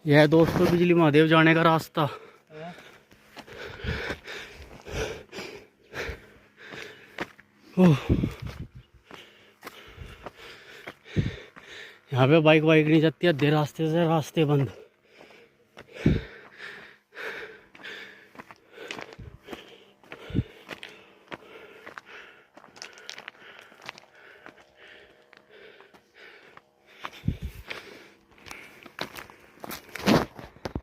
यह है दोस्तों बिजली महादेव जाने का रास्ता। ओह, यहाँ पे बाइक वाइक नहीं जाती, आधे रास्ते से रास्ते बंद।